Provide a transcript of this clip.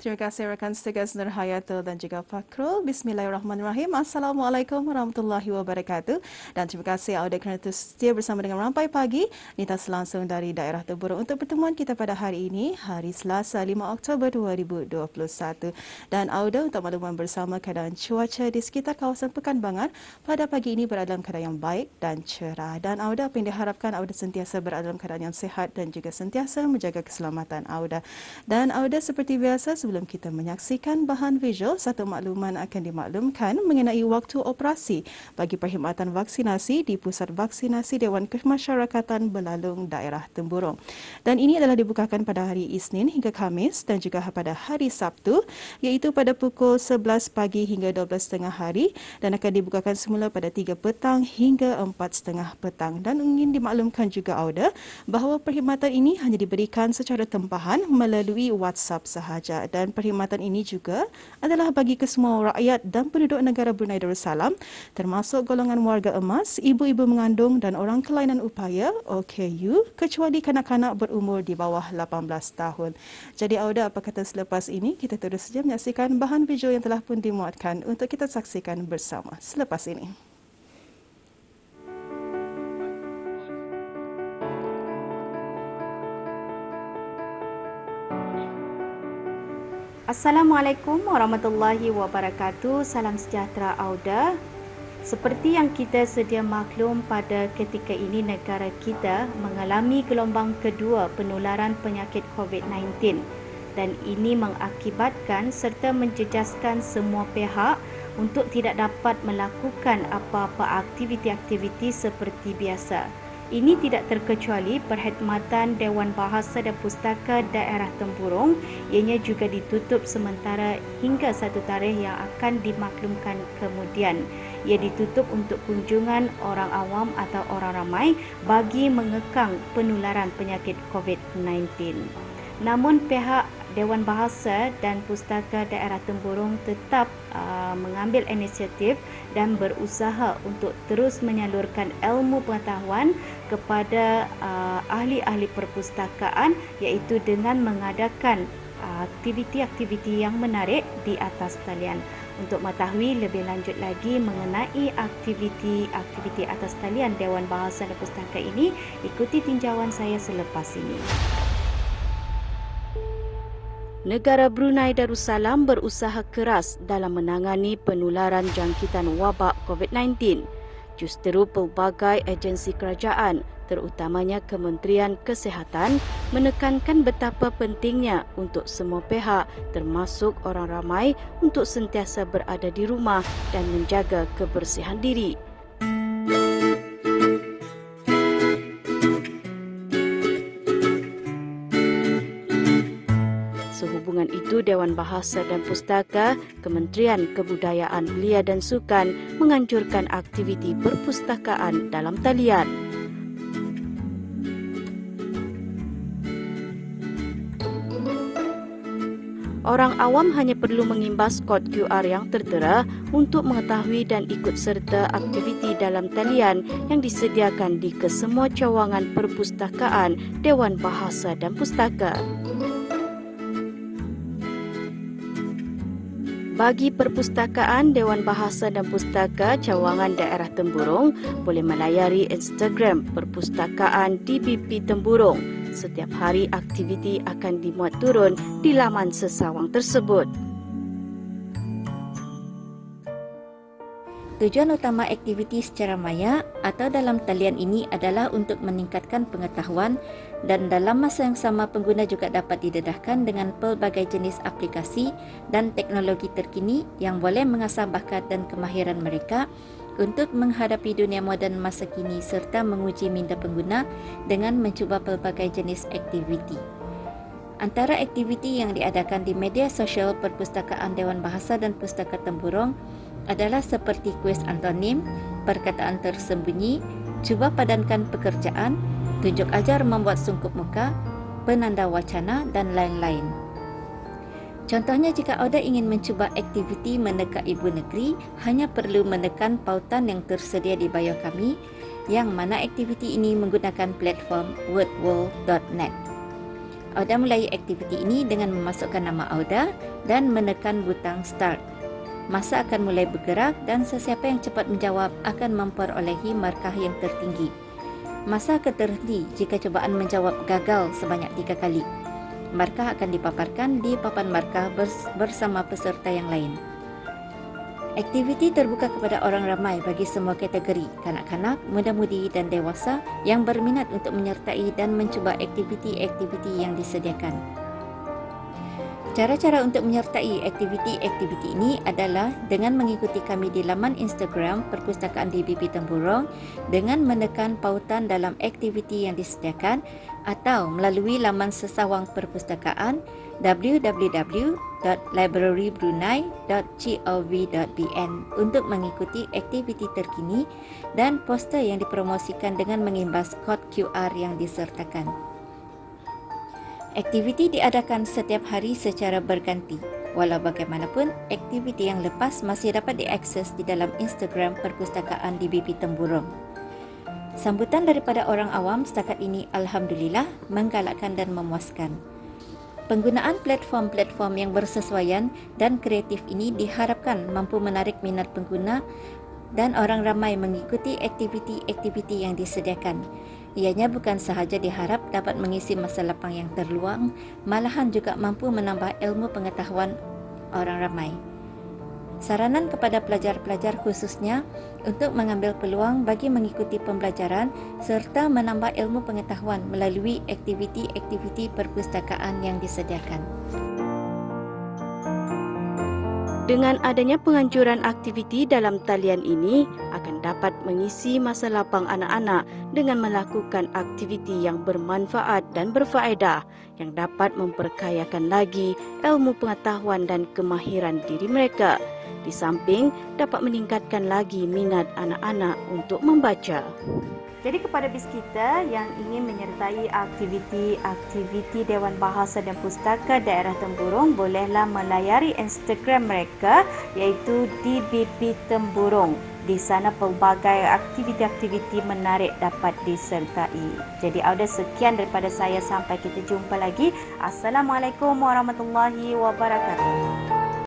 Terima kasih rakan setugas Nur Hayatul dan juga Fakrul. Bismillahirrahmanirrahim. Assalamualaikum warahmatullahi wabarakatuh. Dan terima kasih Auda kerana terus setia bersama dengan Rampai Pagi. Nitas langsung dari daerah Temburong untuk pertemuan kita pada hari ini, hari Selasa 5 Oktober 2021. Dan Auda untuk makluman bersama keadaan cuaca di sekitar kawasan Pekanbagan pada pagi ini berada dalam keadaan yang baik dan cerah. Dan Auda apa yang diharapkan Auda sentiasa berada dalam keadaan yang sihat dan juga sentiasa menjaga keselamatan Auda. Dan Auda seperti biasa, sebelum kita menyaksikan bahan visual, satu makluman akan dimaklumkan mengenai waktu operasi bagi perkhidmatan vaksinasi di Pusat Vaksinasi Dewan Kemasyarakatan Belalung Daerah Temburong. Dan ini adalah dibukakan pada hari Isnin hingga Khamis dan juga pada hari Sabtu, iaitu pada pukul 11 pagi hingga 12.30 hari dan akan dibukakan semula pada 3 petang hingga 4.30 petang. Dan ingin dimaklumkan juga Auda bahawa perkhidmatan ini hanya diberikan secara tempahan melalui WhatsApp sahaja, dan perkhidmatan ini juga adalah bagi kesemua rakyat dan penduduk negara Brunei Darussalam termasuk golongan warga emas, ibu-ibu mengandung dan orang kelainan upaya OKU, kecuali kanak-kanak berumur di bawah 18 tahun. Jadi Auda, apa kata selepas ini kita terus saja menyaksikan bahan video yang telah pun dimuatkan untuk kita saksikan bersama selepas ini. Assalamualaikum warahmatullahi wabarakatuh. Salam sejahtera Auda. Seperti yang kita sedia maklum, pada ketika ini negara kita mengalami gelombang kedua penularan penyakit COVID-19 dan ini mengakibatkan serta menjejaskan semua pihak untuk tidak dapat melakukan apa-apa aktiviti-aktiviti seperti biasa. Ini tidak terkecuali perkhidmatan Dewan Bahasa dan Pustaka Daerah Temburong, ianya juga ditutup sementara hingga satu tarikh yang akan dimaklumkan kemudian. Ia ditutup untuk kunjungan orang awam atau orang ramai bagi mengekang penularan penyakit COVID-19. Namun pihak Dewan Bahasa dan Pustaka Daerah Temburong tetap mengambil inisiatif dan berusaha untuk terus menyalurkan ilmu pengetahuan kepada ahli-ahli perpustakaan, iaitu dengan mengadakan aktiviti-aktiviti yang menarik di atas talian. Untuk mengetahui lebih lanjut lagi mengenai aktiviti-aktiviti atas talian Dewan Bahasa dan Pustaka ini, ikuti tinjauan saya selepas ini. Negara Brunei Darussalam berusaha keras dalam menangani penularan jangkitan wabak COVID-19. Justeru pelbagai agensi kerajaan, terutamanya Kementerian Kesihatan, menekankan betapa pentingnya untuk semua pihak, termasuk orang ramai, untuk sentiasa berada di rumah dan menjaga kebersihan diri. Sehubungan itu, Dewan Bahasa dan Pustaka, Kementerian Kebudayaan, Belia dan Sukan menganjurkan aktiviti perpustakaan dalam talian. Orang awam hanya perlu mengimbas kod QR yang tertera untuk mengetahui dan ikut serta aktiviti dalam talian yang disediakan di kesemua cawangan perpustakaan Dewan Bahasa dan Pustaka. Bagi perpustakaan Dewan Bahasa dan Pustaka cawangan daerah Temburong boleh melayari Instagram Perpustakaan DBP Temburong. Setiap hari aktiviti akan dimuat turun di laman sesawang tersebut. Tujuan utama aktiviti secara maya atau dalam talian ini adalah untuk meningkatkan pengetahuan, dan dalam masa yang sama pengguna juga dapat didedahkan dengan pelbagai jenis aplikasi dan teknologi terkini yang boleh mengasah bakat dan kemahiran mereka untuk menghadapi dunia moden masa kini serta menguji minda pengguna dengan mencuba pelbagai jenis aktiviti. Antara aktiviti yang diadakan di media sosial Perpustakaan Dewan Bahasa dan Pustaka Temburong adalah seperti kuis antonim, perkataan tersembunyi, cuba padankan pekerjaan, tunjuk ajar membuat sungkup muka, penanda wacana dan lain-lain. Contohnya, jika Auda ingin mencuba aktiviti meneka ibu negeri, hanya perlu menekan pautan yang tersedia di bio kami, yang mana aktiviti ini menggunakan platform wordworld.net. Auda mulai aktiviti ini dengan memasukkan nama Auda dan menekan butang Start. Masa akan mulai bergerak dan sesiapa yang cepat menjawab akan memperolehi markah yang tertinggi. Masa akan terhenti jika cubaan menjawab gagal sebanyak 3 kali. Markah akan dipaparkan di papan markah bersama peserta yang lain. Aktiviti terbuka kepada orang ramai bagi semua kategori, kanak-kanak, muda-mudi dan dewasa yang berminat untuk menyertai dan mencuba aktiviti-aktiviti yang disediakan. Cara-cara untuk menyertai aktiviti-aktiviti ini adalah dengan mengikuti kami di laman Instagram Perpustakaan DBP Temburong dengan menekan pautan dalam aktiviti yang disediakan atau melalui laman sesawang perpustakaan www.librarybrunei.gov.bn untuk mengikuti aktiviti terkini dan poster yang dipromosikan dengan mengimbas kod QR yang disertakan. Aktiviti diadakan setiap hari secara berganti. Walau bagaimanapun, aktiviti yang lepas masih dapat diakses di dalam Instagram Perpustakaan DBP Temburong. Sambutan daripada orang awam setakat ini alhamdulillah menggalakkan dan memuaskan. Penggunaan platform-platform yang bersesuaian dan kreatif ini diharapkan mampu menarik minat pengguna dan orang ramai mengikuti aktiviti-aktiviti yang disediakan. Ianya bukan sahaja diharap dapat mengisi masa lapang yang terluang, malahan juga mampu menambah ilmu pengetahuan orang ramai. Saranan kepada pelajar-pelajar khususnya untuk mengambil peluang bagi mengikuti pembelajaran serta menambah ilmu pengetahuan melalui aktiviti-aktiviti perpustakaan yang disediakan. Dengan adanya penganjuran aktiviti dalam talian ini akan dapat mengisi masa lapang anak-anak dengan melakukan aktiviti yang bermanfaat dan berfaedah yang dapat memperkayakan lagi ilmu pengetahuan dan kemahiran diri mereka. Di samping dapat meningkatkan lagi minat anak-anak untuk membaca. Jadi kepada BIS kita yang ingin menyertai aktiviti Dewan Bahasa dan Pustaka Daerah Temburong, bolehlah melayari Instagram mereka iaitu DBP Temburong. Di sana pelbagai aktiviti-aktiviti menarik dapat disertai. Jadi Auda, sekian daripada saya, sampai kita jumpa lagi. Assalamualaikum warahmatullahi wabarakatuh.